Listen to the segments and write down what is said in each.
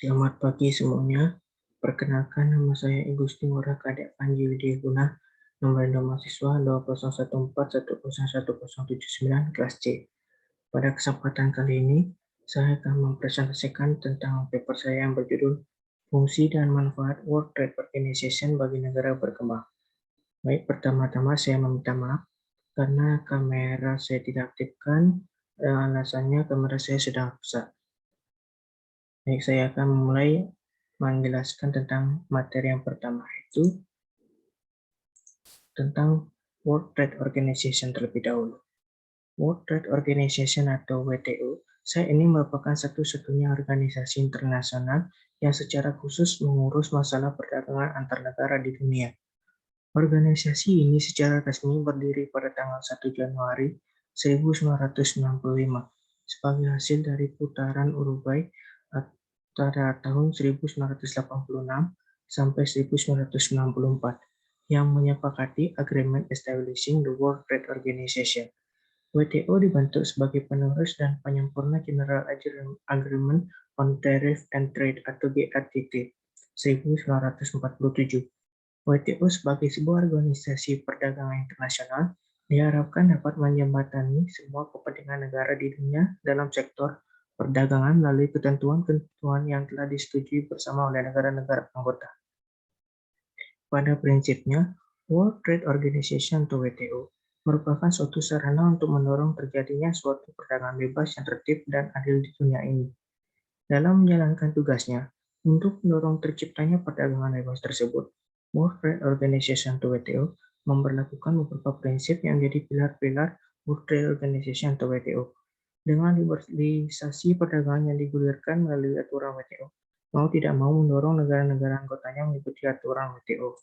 Selamat pagi semuanya. Perkenalkan, nama saya Igusti Ngurah Kadek Panji Widyaguna, nomor induk mahasiswa 20141011079 kelas C. Pada kesempatan kali ini, saya akan mempresentasikan tentang paper saya yang berjudul Fungsi dan Manfaat World Trade Organization bagi negara berkembang. Baik, pertama-tama saya meminta maaf karena kamera saya tidak aktifkan, alasannya kamera saya sedang rusak. Baik, saya akan mulai menjelaskan tentang materi yang pertama, yaitu tentang World Trade Organization terlebih dahulu. World Trade Organization atau WTO, saya ini merupakan satu-satunya organisasi internasional yang secara khusus mengurus masalah perdagangan antar negara di dunia. Organisasi ini secara resmi berdiri pada tanggal 1 Januari 1995 sebagai hasil dari putaran Uruguay pada tahun 1986 sampai 1994 yang menyepakati Agreement Establishing the World Trade Organization. WTO dibentuk sebagai penerus dan penyempurna General Agreement on Tariff and Trade atau GATT 1947. WTO sebagai sebuah organisasi perdagangan internasional diharapkan dapat menjembatani semua kepentingan negara di dunia dalam sektor perdagangan melalui ketentuan-ketentuan yang telah disetujui bersama oleh negara-negara anggota. Pada prinsipnya, World Trade Organization atau WTO merupakan suatu sarana untuk mendorong terjadinya suatu perdagangan bebas yang tertib dan adil di dunia ini. Dalam menjalankan tugasnya, untuk mendorong terciptanya perdagangan bebas tersebut, World Trade Organization atau WTO memberlakukan beberapa prinsip yang menjadi pilar-pilar World Trade Organization atau WTO. Dengan liberalisasi perdagangan yang digulirkan melalui aturan WTO, mau tidak mau mendorong negara-negara anggotanya mengikuti aturan WTO.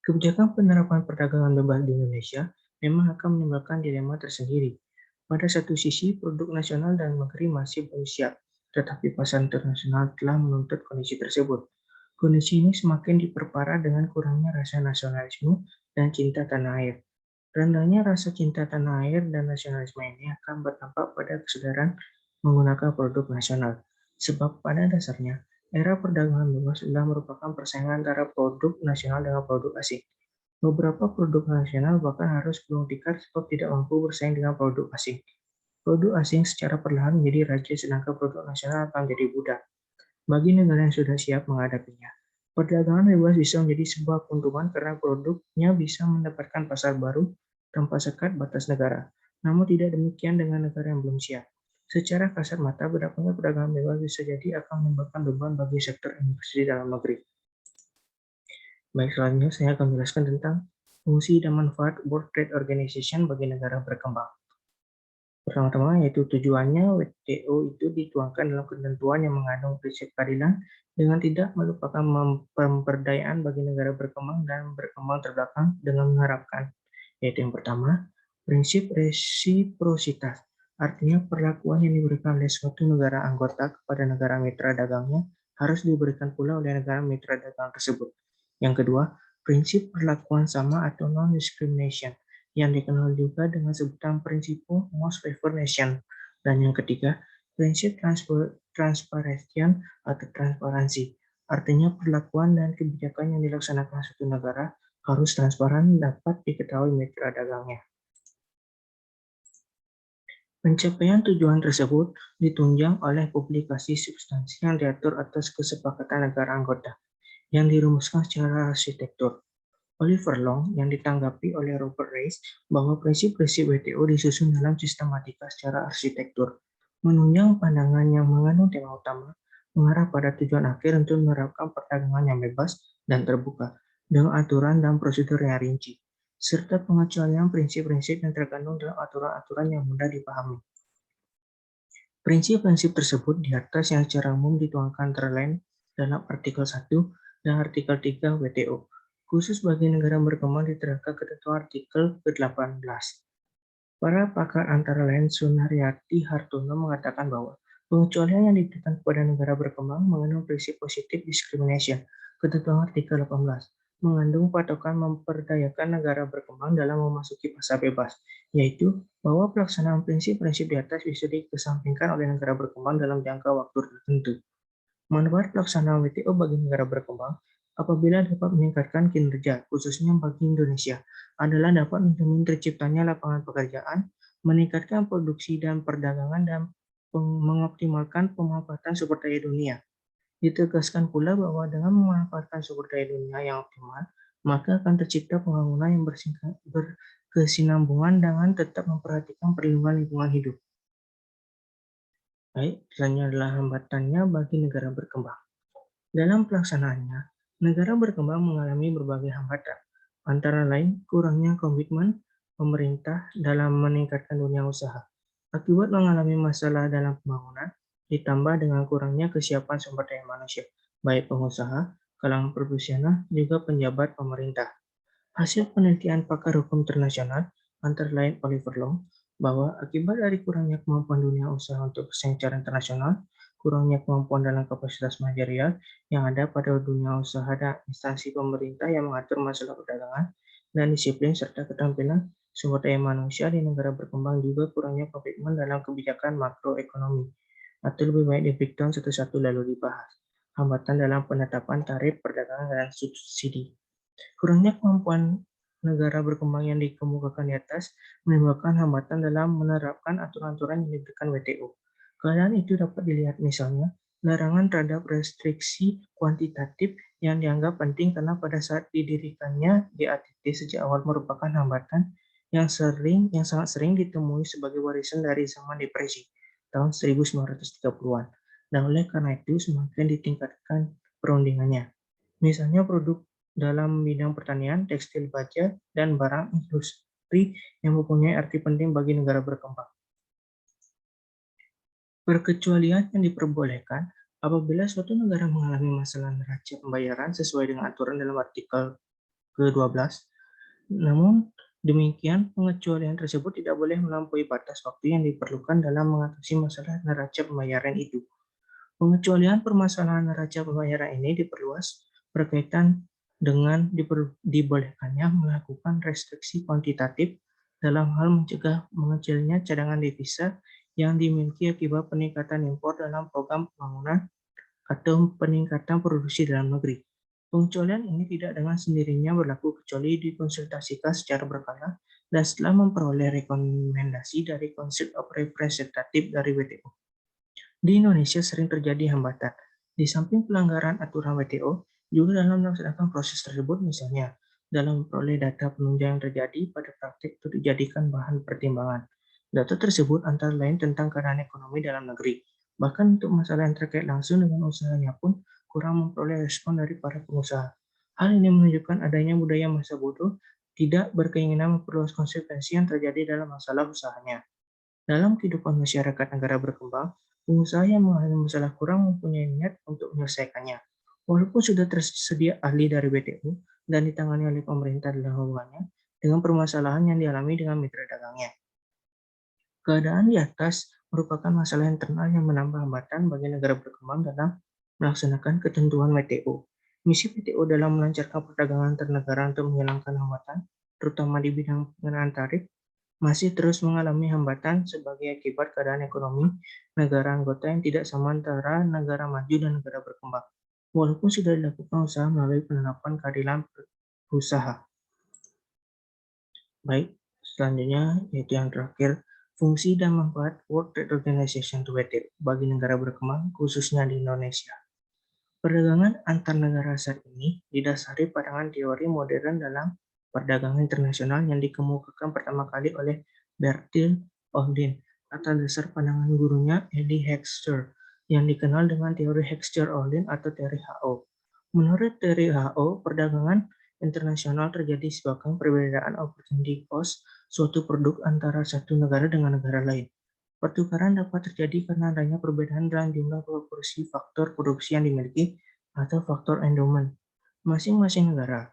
Kebijakan penerapan perdagangan bebas di Indonesia memang akan menimbulkan dilema tersendiri. Pada satu sisi, produk nasional dan negeri masih belum siap, tetapi pasar internasional telah menuntut kondisi tersebut. Kondisi ini semakin diperparah dengan kurangnya rasa nasionalisme dan cinta tanah air. Rendahnya rasa cinta tanah air dan nasionalisme ini akan berdampak pada kesadaran menggunakan produk nasional. Sebab pada dasarnya, era perdagangan bebas sudah merupakan persaingan antara produk nasional dengan produk asing. Beberapa produk nasional bahkan harus gulung tikar sebab tidak mampu bersaing dengan produk asing. Produk asing secara perlahan menjadi raja sedangkan produk nasional akan menjadi budak. Bagi negara yang sudah siap menghadapinya, perdagangan bebas bisa menjadi sebuah keuntungan karena produknya bisa mendapatkan pasar baru tanpa sekat batas negara. Namun tidak demikian dengan negara yang belum siap. Secara kasar mata, berlakunya perdagangan bebas bisa jadi akan menimbulkan beban bagi sektor industri dalam negeri. Baik, selanjutnya saya akan menjelaskan tentang fungsi dan manfaat World Trade Organization bagi negara berkembang. Pertama-tama yaitu tujuannya WTO itu dituangkan dalam ketentuan yang mengandung prinsip keadilan dengan tidak melupakan pemberdayaan bagi negara berkembang dan berkembang terbelakang dengan mengharapkan. Yaitu yang pertama, prinsip resiprositas. Artinya perlakuan yang diberikan oleh suatu negara anggota kepada negara mitra dagangnya harus diberikan pula oleh negara mitra dagang tersebut. Yang kedua, prinsip perlakuan sama atau non-discrimination yang dikenal juga dengan sebutan prinsip most favored nation. Dan yang ketiga, prinsip transparansi atau transparansi. Artinya perlakuan dan kebijakan yang dilaksanakan suatu negara harus transparan dapat diketahui mitra dagangnya. Pencapaian tujuan tersebut ditunjang oleh publikasi substansi yang diatur atas kesepakatan negara anggota yang dirumuskan secara arsitektur. Oliver Long yang ditanggapi oleh Robert Reis bahwa prinsip-prinsip WTO disusun dalam sistematika secara arsitektur, menunjang pandangan yang mengandung tema utama, mengarah pada tujuan akhir untuk menerapkan perdagangan yang bebas dan terbuka, dengan aturan dan prosedur yang rinci, serta pengecualian prinsip-prinsip yang terkandung dalam aturan-aturan yang mudah dipahami. Prinsip-prinsip tersebut di atas yang secara umum dituangkan antara lain dalam artikel 1 dan artikel 3 WTO. Khusus bagi negara berkembang diterapkan ketentuan artikel ke-18. Para pakar antara lain Sunaryati Hartono mengatakan bahwa pengecualian yang diberikan kepada negara berkembang mengandung prinsip positif discrimination, ketentuan artikel 18, mengandung patokan memperdayakan negara berkembang dalam memasuki pasar bebas, yaitu bahwa pelaksanaan prinsip-prinsip di atas bisa dikesampingkan oleh negara berkembang dalam jangka waktu tertentu. Manfaat pelaksanaan WTO bagi negara berkembang apabila dapat meningkatkan kinerja, khususnya bagi Indonesia, adalah dapat menjamin terciptanya lapangan pekerjaan, meningkatkan produksi dan perdagangan, dan mengoptimalkan pemanfaatan sumber daya dunia. Ditegaskan pula bahwa dengan memanfaatkan sumber daya dunia yang optimal, maka akan tercipta pembangunan yang berkesinambungan dengan tetap memperhatikan perlindungan lingkungan hidup. Baik, selanjutnya adalah hambatannya bagi negara berkembang. Dalam pelaksanaannya, negara berkembang mengalami berbagai hambatan, antara lain kurangnya komitmen pemerintah dalam meningkatkan dunia usaha. Akibat mengalami masalah dalam pembangunan, ditambah dengan kurangnya kesiapan sumber daya manusia, baik pengusaha, kalangan profesional, juga penjabat pemerintah. Hasil penelitian pakar hukum internasional, antara lain Oliver Long, bahwa akibat dari kurangnya kemampuan dunia usaha untuk bersaing secara internasional, kurangnya kemampuan dalam kapasitas manajerial yang ada pada dunia usaha dan instansi pemerintah yang mengatur masalah perdagangan dan disiplin serta keterampilan sumber daya manusia di negara berkembang, juga kurangnya komitmen dalam kebijakan makroekonomi, atau lebih baik di breakdown satu-satu lalu dibahas. Hambatan dalam penetapan tarif perdagangan dan subsidi. Kurangnya kemampuan negara berkembang yang dikemukakan di atas menimbulkan hambatan dalam menerapkan aturan-aturan yang diberikan WTO. Keadaan itu dapat dilihat misalnya larangan terhadap restriksi kuantitatif yang dianggap penting karena pada saat didirikannya GATT sejak awal merupakan hambatan yang sangat sering ditemui sebagai warisan dari zaman depresi tahun 1930-an. Dan oleh karena itu semakin ditingkatkan perundingannya. Misalnya produk dalam bidang pertanian, tekstil, baja, dan barang industri yang mempunyai arti penting bagi negara berkembang. Perkecualian yang diperbolehkan apabila suatu negara mengalami masalah neraca pembayaran sesuai dengan aturan dalam artikel ke-12. Namun, demikian pengecualian tersebut tidak boleh melampaui batas waktu yang diperlukan dalam mengatasi masalah neraca pembayaran itu. Pengecualian permasalahan neraca pembayaran ini diperluas berkaitan dengan dibolehkannya melakukan restriksi kuantitatif dalam hal mencegah mengecilnya cadangan devisa yang dimiliki akibat peningkatan impor dalam program pembangunan atau peningkatan produksi dalam negeri. Pengecualian ini tidak dengan sendirinya berlaku kecuali dikonsultasikan secara berkala dan setelah memperoleh rekomendasi dari Council of Representatives dari WTO. Di Indonesia sering terjadi hambatan. Di samping pelanggaran aturan WTO, juga dalam melaksanakan proses tersebut, misalnya dalam memperoleh data penunjang yang terjadi pada praktik itu dijadikan bahan pertimbangan. Data tersebut antara lain tentang keadaan ekonomi dalam negeri. Bahkan untuk masalah yang terkait langsung dengan usahanya pun kurang memperoleh respon dari para pengusaha. Hal ini menunjukkan adanya budaya masa bodoh, tidak berkeinginan memperluas konsekuensi yang terjadi dalam masalah usahanya. Dalam kehidupan masyarakat negara berkembang, pengusaha yang mengalami masalah kurang mempunyai niat untuk menyelesaikannya. Walaupun sudah tersedia ahli dari WTO dan ditangani oleh pemerintah dalam hubungannya dengan permasalahan yang dialami dengan mitra dagangnya. Keadaan di atas merupakan masalah internal yang menambah hambatan bagi negara berkembang dalam melaksanakan ketentuan WTO. Misi WTO dalam melancarkan perdagangan antar negara untuk menghilangkan hambatan, terutama di bidang pengenaan tarif, masih terus mengalami hambatan sebagai akibat keadaan ekonomi negara anggota yang tidak sama antara negara maju dan negara berkembang. Walaupun sudah dilakukan usaha melalui penerapan keadilan berusaha. Baik, selanjutnya yaitu yang terakhir, fungsi dan manfaat World Trade Organization WTO bagi negara berkembang, khususnya di Indonesia. Perdagangan antar negara saat ini didasari pandangan teori modern dalam perdagangan internasional yang dikemukakan pertama kali oleh Bertil Ohlin atas dasar pandangan gurunya Elie Hoexter yang dikenal dengan teori Hoexter-Ohlin atau teori HO. Menurut teori HO, perdagangan internasional terjadi sebabkan perbedaan opportunity cost suatu produk antara satu negara dengan negara lain. Pertukaran dapat terjadi karena adanya perbedaan dalam jumlah proporsi faktor produksi yang dimiliki atau faktor endowment masing-masing negara.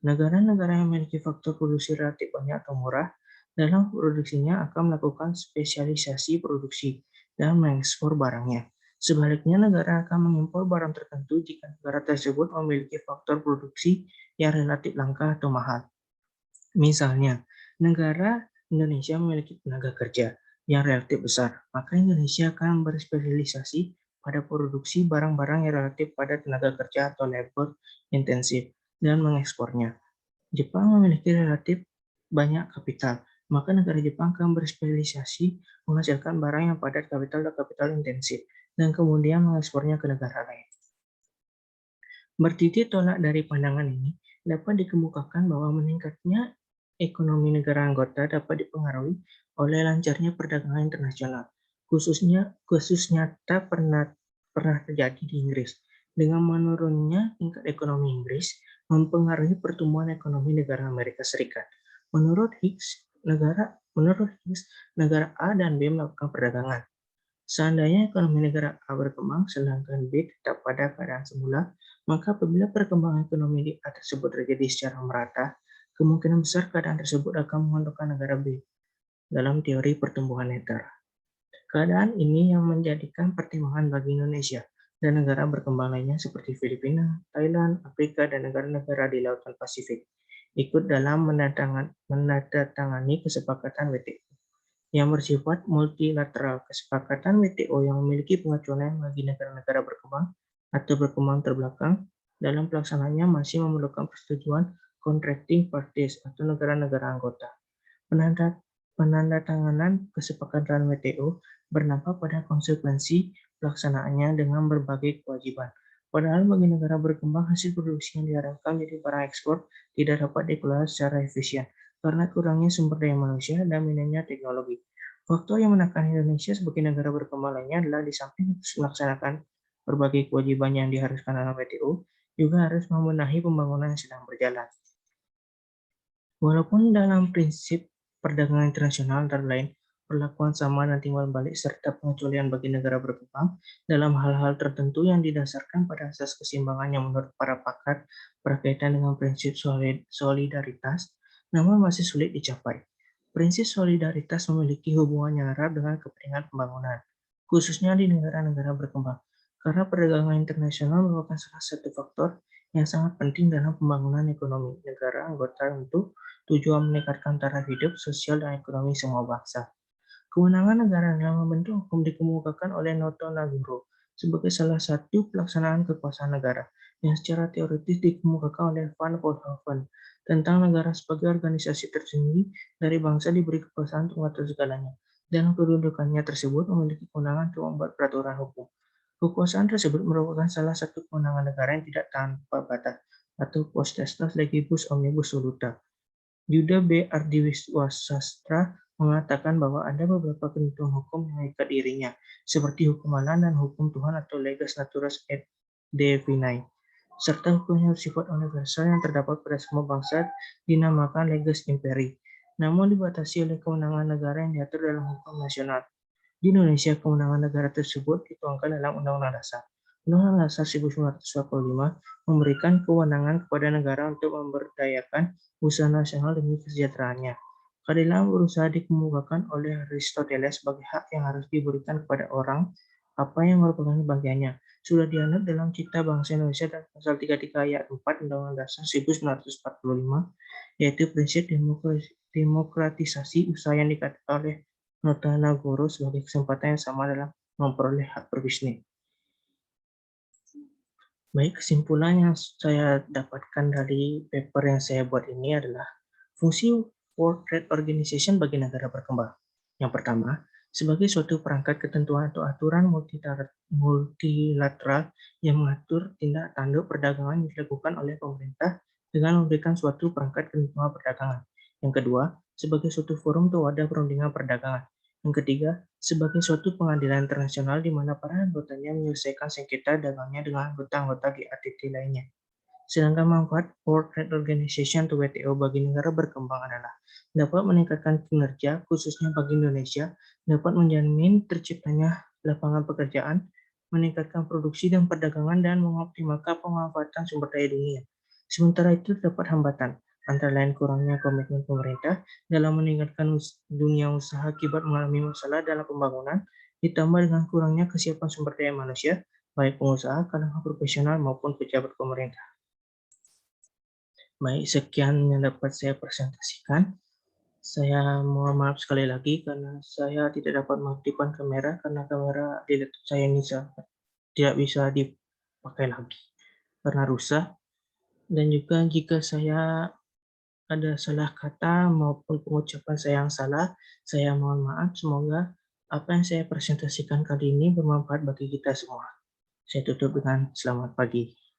Negara-negara yang memiliki faktor produksi relatif banyak atau murah dalam produksinya akan melakukan spesialisasi produksi dan mengekspor barangnya. Sebaliknya, negara akan mengimpor barang tertentu jika negara tersebut memiliki faktor produksi yang relatif langka atau mahal. Misalnya, negara Indonesia memiliki tenaga kerja yang relatif besar, maka Indonesia akan berspesialisasi pada produksi barang-barang yang relatif pada tenaga kerja atau labor intensif dan mengekspornya. Jepang memiliki relatif banyak kapital, maka negara Jepang akan berspesialisasi menghasilkan barang yang padat kapital dan kapital intensif, dan kemudian mengekspornya ke negara lain. Bertitik tolak dari pandangan ini, dapat dikemukakan bahwa meningkatnya ekonomi negara anggota dapat dipengaruhi oleh lancarnya perdagangan internasional. Khusus nyata pernah terjadi di Inggris. Dengan menurunnya tingkat ekonomi Inggris, mempengaruhi pertumbuhan ekonomi negara Amerika Serikat. Menurut Higgs, negara A dan B melakukan perdagangan. Seandainya ekonomi negara A berkembang sedangkan B tetap pada keadaan semula, maka apabila perkembangan ekonomi di A tersebut terjadi secara merata, kemungkinan besar keadaan tersebut akan menguntungkan negara B dalam teori pertumbuhan neter. Keadaan ini yang menjadikan pertimbangan bagi Indonesia dan negara berkembang lainnya seperti Filipina, Thailand, Afrika, dan negara-negara di Lautan Pasifik ikut dalam menandatangani kesepakatan WTO yang bersifat multilateral. Kesepakatan WTO yang memiliki pengecualian bagi negara-negara berkembang atau berkembang terbelakang dalam pelaksanaannya masih memerlukan persetujuan contracting parties atau negara-negara anggota. Penandatanganan kesepakatan WTO berdampak pada konsekuensi pelaksanaannya dengan berbagai kewajiban. Padahal bagi negara berkembang, hasil produksi yang diharapkan menjadi barang ekspor tidak dapat dikelola secara efisien karena kurangnya sumber daya manusia dan minimnya teknologi. Faktor yang menekan Indonesia sebagai negara berkembang lainnya adalah di samping harus melaksanakan berbagai kewajiban yang diharuskan dalam WTO, juga harus membenahi pembangunan yang sedang berjalan. Walaupun dalam prinsip perdagangan internasional antara lain perlakuan sama dan timbal balik serta pengecualian bagi negara berkembang dalam hal-hal tertentu yang didasarkan pada asas keseimbangan yang menurut para pakar berkaitan dengan prinsip solidaritas, namun masih sulit dicapai. Prinsip solidaritas memiliki hubungan yang erat dengan kepentingan pembangunan, khususnya di negara-negara berkembang, karena perdagangan internasional merupakan salah satu faktor yang sangat penting dalam pembangunan ekonomi negara anggota untuk tujuan meningkatkan taraf hidup, sosial, dan ekonomi semua bangsa. Kewenangan negara dalam membentuk hukum dikemukakan oleh Noto Nagoro sebagai salah satu pelaksanaan kekuasaan negara yang secara teoritis dikemukakan oleh Van Vollenhoven tentang negara sebagai organisasi tersendiri dari bangsa diberi kekuasaan untuk mengatur segalanya, dan kedudukannya tersebut memiliki kewenangan untuk membuat peraturan hukum. Kekuasaan tersebut merupakan salah satu kewenangan negara yang tidak tanpa batas, atau potestas legibus omnibus soluta. Yuda B. Ardiwiswasastra mengatakan bahwa ada beberapa ketentuan hukum yang mengikat dirinya, seperti hukum Allah dan hukum Tuhan atau leges naturus et divinae, serta hukum yang bersifat universal yang terdapat pada semua bangsa dinamakan leges imperi, namun dibatasi oleh kewenangan negara yang diatur dalam hukum nasional. Di Indonesia, kewenangan negara tersebut dituangkan dalam Undang-Undang Dasar. Undang-Undang Dasar 1945 memberikan kewenangan kepada negara untuk memberdayakan usaha nasional demi kesejahteraannya. Keadilan berusaha dikemukakan oleh Aristoteles sebagai hak yang harus diberikan kepada orang apa yang merupakan bagiannya. Sudah dianut dalam Cipta Bangsa Indonesia dan pasal 33 ayat 4 Undang-Undang Dasar 1945, yaitu prinsip demokratisasi usaha yang dikatakan oleh Noto Nagoro sebagai kesempatan yang sama dalam memperoleh hak berbisnis. Baik, kesimpulan yang saya dapatkan dari paper yang saya buat ini adalah fungsi World Trade Organization bagi negara berkembang. Yang pertama, sebagai suatu perangkat ketentuan atau aturan multilateral yang mengatur tindak tanduk perdagangan yang dilakukan oleh pemerintah dengan memberikan suatu perangkat ketentuan perdagangan. Yang kedua, sebagai suatu forum atau wadah perundingan perdagangan. Yang ketiga, sebagai suatu pengadilan internasional di mana para anggotanya menyelesaikan sengketa dagangnya dengan anggota-anggota GATT lainnya. Sedangkan manfaat World Trade Organization atau WTO bagi negara berkembang adalah dapat meningkatkan kinerja, khususnya bagi Indonesia, dapat menjamin terciptanya lapangan pekerjaan, meningkatkan produksi dan perdagangan, dan mengoptimalkan pemanfaatan sumber daya dunia. Sementara itu terdapat hambatan, antara lain kurangnya komitmen pemerintah dalam meningkatkan dunia usaha akibat mengalami masalah dalam pembangunan, ditambah dengan kurangnya kesiapan sumber daya manusia, baik pengusaha, kalangan profesional maupun pejabat pemerintah. Baik, sekian yang dapat saya presentasikan. Saya mohon maaf sekali lagi karena saya tidak dapat mengaktifkan kamera karena kamera di laptop saya ini tidak bisa dipakai lagi karena rusak. Dan juga jika saya ada salah kata maupun pengucapan saya yang salah, saya mohon maaf. Semoga apa yang saya presentasikan kali ini bermanfaat bagi kita semua. Saya tutup dengan selamat pagi.